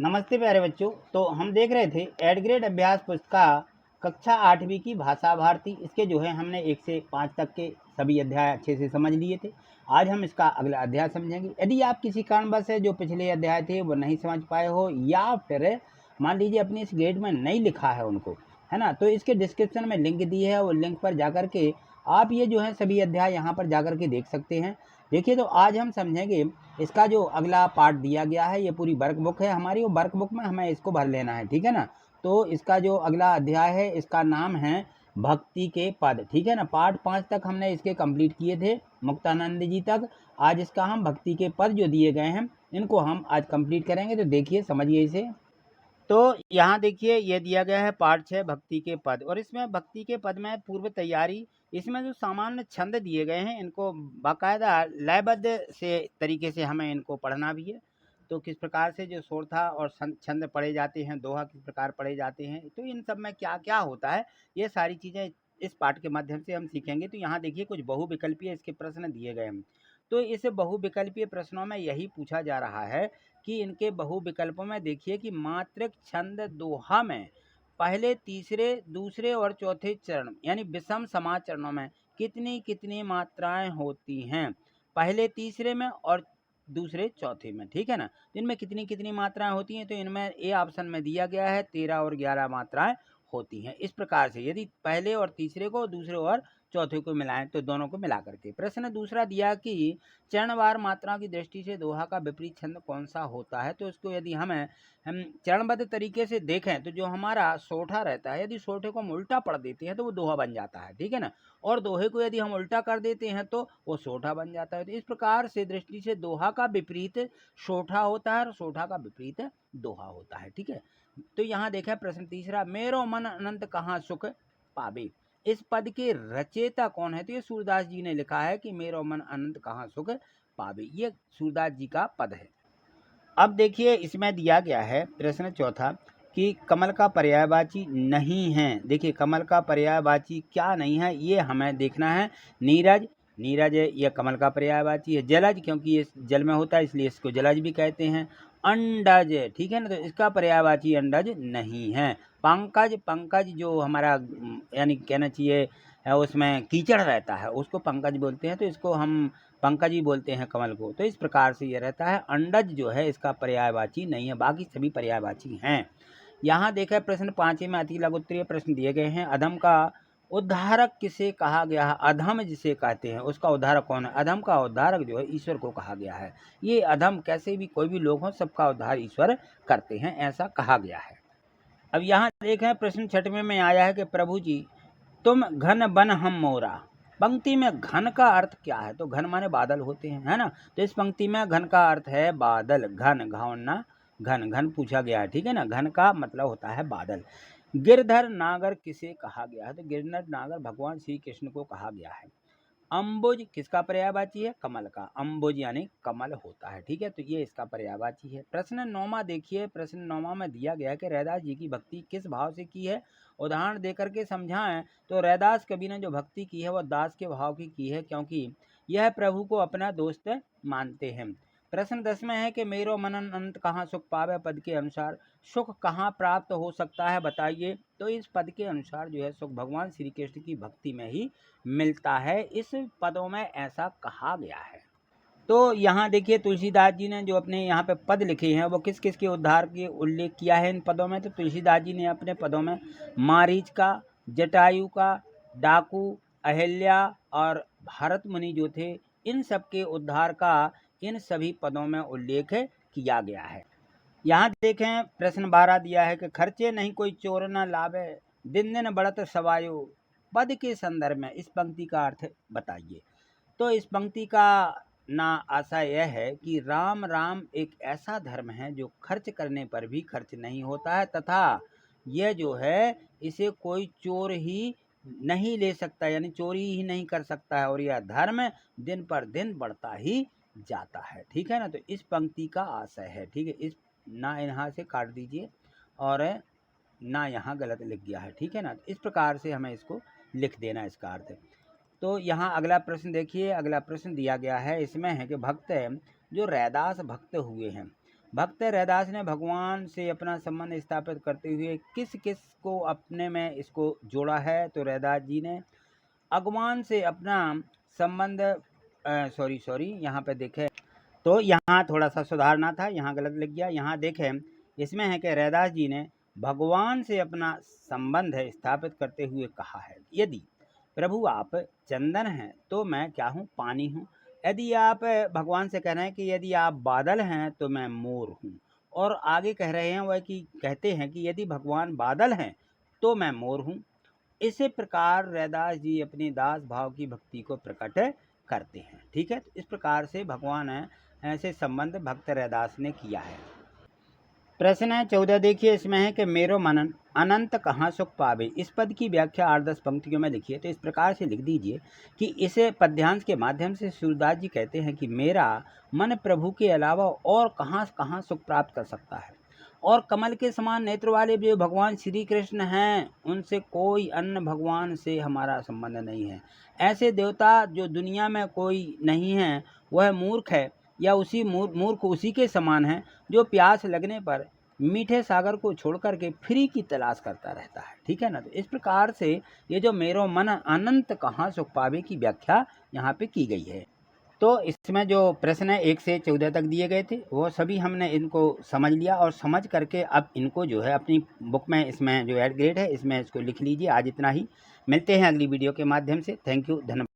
नमस्ते प्यारे बच्चों। तो हम देख रहे थे एड ग्रेड अभ्यास पुस्तिका कक्षा 8वीं की भाषा भारती। इसके जो है हमने 1 से 5 तक के सभी अध्याय अच्छे से समझ लिए थे। आज हम इसका अगला अध्याय समझेंगे। यदि आप किसी कारणवश है जो पिछले अध्याय थे वो नहीं समझ पाए हो, या फिर मान लीजिए अपनी इस ग्रेड में नहीं लिखा है उनको, है ना, तो इसके डिस्क्रिप्शन में लिंक दी है, वो लिंक पर जाकर के आप ये जो है सभी अध्याय यहाँ पर जाकर के देख सकते हैं। देखिए, तो आज हम समझेंगे इसका जो अगला पार्ट दिया गया है। ये पूरी वर्क बुक है हमारी, वो वर्क बुक में हमें इसको भर लेना है, ठीक है ना। तो इसका जो अगला अध्याय है इसका नाम है भक्ति के पद, ठीक है ना। पार्ट 5 तक हमने इसके कंप्लीट किए थे, मुक्तानंद जी तक। आज इसका हम भक्ति के पद जो दिए गए हैं इनको हम आज कंप्लीट करेंगे। तो देखिए, समझिए इसे। तो यहाँ देखिए, ये दिया गया है पार्ट 6 भक्ति के पद, और इसमें भक्ति के पद में पूर्व तैयारी, इसमें जो सामान्य छंद दिए गए हैं इनको बाकायदा लयबद्ध से तरीके से हमें इनको पढ़ना भी है। तो किस प्रकार से जो शोर था और छंद पढ़े जाते हैं, दोहा किस प्रकार पढ़े जाते हैं, तो इन सब में क्या क्या होता है, ये सारी चीज़ें इस पाठ के माध्यम से हम सीखेंगे। तो यहाँ देखिए, कुछ बहुविकल्पीय इसके प्रश्न दिए गए हैं। तो इस बहुविकल्पीय प्रश्नों में यही पूछा जा रहा है कि इनके बहुविकल्पों में देखिए कि मात्रक छंद दोहा में पहले, तीसरे, दूसरे और चौथे चरण यानी विषम समाज चरणों में कितनी कितनी मात्राएं होती हैं, पहले तीसरे में और दूसरे चौथे में, ठीक है ना। इनमें कितनी कितनी मात्राएं होती हैं, तो इनमें ए ऑप्शन में दिया गया है 13 और 11 मात्राएं होती हैं। इस प्रकार से यदि पहले और तीसरे को, दूसरे और चौथे को मिलाएं तो दोनों को मिला करके। प्रश्न दूसरा दिया कि चरणवार मात्रा की दृष्टि से दोहा का विपरीत छंद कौन सा होता है। तो इसको यदि हम चरणबद्ध तरीके से देखें तो जो हमारा सोठा रहता है, यदि सोठे को हम उल्टा पढ़ देते हैं तो वो दोहा बन जाता है, ठीक है ना। और दोहे को यदि हम उल्टा कर देते हैं तो वो सोठा बन जाता है। तो इस प्रकार से दृष्टि से दोहा का विपरीत सोठा होता है और सोठा का विपरीत दोहा होता है, ठीक है। तो यहाँ देखा प्रश्न तीसरा, मेरो मन अनंत कहाँ सुख पावे। इस पद के रचयिता कौन है। तो ये सूरदास जी ने लिखा है कि मेरो मन अनंत कहाँ सुख पावे, ये सूरदास जी का पद है। अब देखिए, इसमें दिया गया है प्रश्न चौथा कि कमल का पर्यायवाची नहीं है। देखिए, कमल का पर्यायवाची क्या नहीं है ये हमें देखना है। नीरज, नीरज ये कमल का पर्यायवाची है। जलज, क्योंकि ये जल में होता है इसलिए इसको जलज भी कहते हैं। अंडज, ठीक है ना, तो इसका पर्यायवाची अंडज नहीं है। पंकज, पंकज जो हमारा यानी कहना चाहिए उसमें कीचड़ रहता है उसको पंकज बोलते हैं, तो इसको हम पंकज ही बोलते हैं कमल को। तो इस प्रकार से ये रहता है। अंडज जो है इसका पर्यायवाची नहीं है, बाकी सभी पर्यायवाची हैं। यहाँ देखा प्रश्न 5 में अति लघु उत्तरीय प्रश्न दिए गए हैं। अधम का उद्धारक किसे कहा गया है। अधम जिसे कहते हैं उसका उद्धारक कौन है। अधम का उद्धारक जो है ईश्वर को कहा गया है। ये अधम कैसे भी कोई भी लोग हों, सबका उद्धार ईश्वर करते हैं, ऐसा कहा गया है। अब यहाँ देखें प्रश्न 6वें में आया है कि प्रभु जी तुम घन बन हम मोरा। पंक्ति में घन का अर्थ क्या है। तो घन माने बादल होते हैं, है ना। तो इस पंक्ति में घन का अर्थ है बादल। घन, घावना, घन, घन पूछा गया है, ठीक है ना। घन का मतलब होता है बादल। गिरधर नागर किसे कहा गया है। तो गिरधर नागर भगवान श्री कृष्ण को कहा गया है। अम्बुज किसका पर्यायवाची है। कमल का। अम्बुज यानी कमल होता है, ठीक है। तो ये इसका पर्यायवाची है। प्रश्न 9वां देखिए, प्रश्न 9वां में दिया गया कि रैदास जी की भक्ति किस भाव से की है, उदाहरण देकर के समझाएं। तो रैदास कवि ने जो भक्ति की है वह दास के भाव की है, क्योंकि यह प्रभु को अपना दोस्त मानते हैं। प्रश्न 10 में है कि मेरो मन अनंत कहाँ सुख पावे पद के अनुसार सुख कहाँ प्राप्त हो सकता है, बताइए। तो इस पद के अनुसार जो है सुख भगवान श्री कृष्ण की भक्ति में ही मिलता है। इस पदों में ऐसा कहा गया है। तो यहाँ देखिए, तुलसीदास जी ने जो अपने यहाँ पे पद लिखे हैं वो किस किस के उद्धार के उल्लेख किया है इन पदों में। तो तुलसीदास जी ने अपने पदों में मारीच का, जटायु का, डाकू, अहिल्या और भारत मुनि जो थे, इन सब के उद्धार का इन सभी पदों में उल्लेख किया गया है। यहाँ देखें प्रश्न 12 दिया है कि खर्चे नहीं कोई चोर न लावे, दिन दिन बढ़त सवायो। पद के संदर्भ में इस पंक्ति का अर्थ बताइए। तो इस पंक्ति का ना आशा यह है कि राम राम एक ऐसा धर्म है जो खर्च करने पर भी खर्च नहीं होता है, तथा यह जो है इसे कोई चोर ही नहीं ले सकता, यानी चोरी ही नहीं कर सकता है, और यह धर्म दिन पर दिन बढ़ता ही जाता है, ठीक है ना। तो इस पंक्ति का आशय है, ठीक है। इस ना यहाँ से काट दीजिए और ना यहाँ गलत लिख गया है, ठीक है ना। इस प्रकार से हमें इसको लिख देना इसका अर्थ। तो यहाँ अगला प्रश्न देखिए, अगला प्रश्न दिया गया है, इसमें है कि भक्त जो रैदास भक्त हुए हैं भक्त रैदास ने भगवान से अपना संबंध स्थापित करते हुए किस किस को अपने में इसको जोड़ा है? तो रैदास जी ने भगवान से अपना संबंध सॉरी यहाँ पे देखें तो यहाँ थोड़ा सा सुधारना था, यहाँ गलत लिख गया। यहाँ देखें इसमें है कि रैदास जी ने भगवान से अपना संबंध स्थापित करते हुए कहा है, यदि प्रभु आप चंदन हैं तो मैं क्या हूँ? पानी हूँ। यदि आप भगवान से कह रहे हैं कि यदि आप बादल हैं तो मैं मोर हूँ। और आगे कह रहे हैं वह कि कहते हैं कि यदि भगवान बादल हैं तो मैं मोर हूँ। इसी प्रकार रैदास जी अपनी दास भाव की भक्ति को प्रकट करते हैं। ठीक है, तो इस प्रकार से भगवान ऐसे संबंध भक्त रैदास ने किया है। प्रश्न है 14, देखिए इसमें है कि मेरो मन अनंत कहाँ सुख पावे। इस पद की व्याख्या 8-10 पंक्तियों में लिखिए। तो इस प्रकार से लिख दीजिए कि इस पद्यांश के माध्यम से सूरदास जी कहते हैं कि मेरा मन प्रभु के अलावा और कहाँ कहाँ सुख प्राप्त कर सकता है, और कमल के समान नेत्र वाले जो भगवान श्री कृष्ण हैं उनसे कोई अन्य भगवान से हमारा संबंध नहीं है। ऐसे देवता जो दुनिया में कोई नहीं है वह मूर्ख है, या उसी मूर्ख उसी के समान है जो प्यास लगने पर मीठे सागर को छोड़ करके फ्री की तलाश करता रहता है। ठीक है ना, तो इस प्रकार से ये जो मेरो मन अनंत कहाँ सुख पावे की व्याख्या यहाँ पे की गई है। तो इसमें जो प्रश्न है 1 से 14 तक दिए गए थे वो सभी हमने इनको समझ लिया, और समझ करके अब इनको जो है अपनी बुक में इसमें जो एड ग्रेड है इसमें इसको लिख लीजिए। आज इतना ही, मिलते हैं अगली वीडियो के माध्यम से। थैंक यू, धन्यवाद।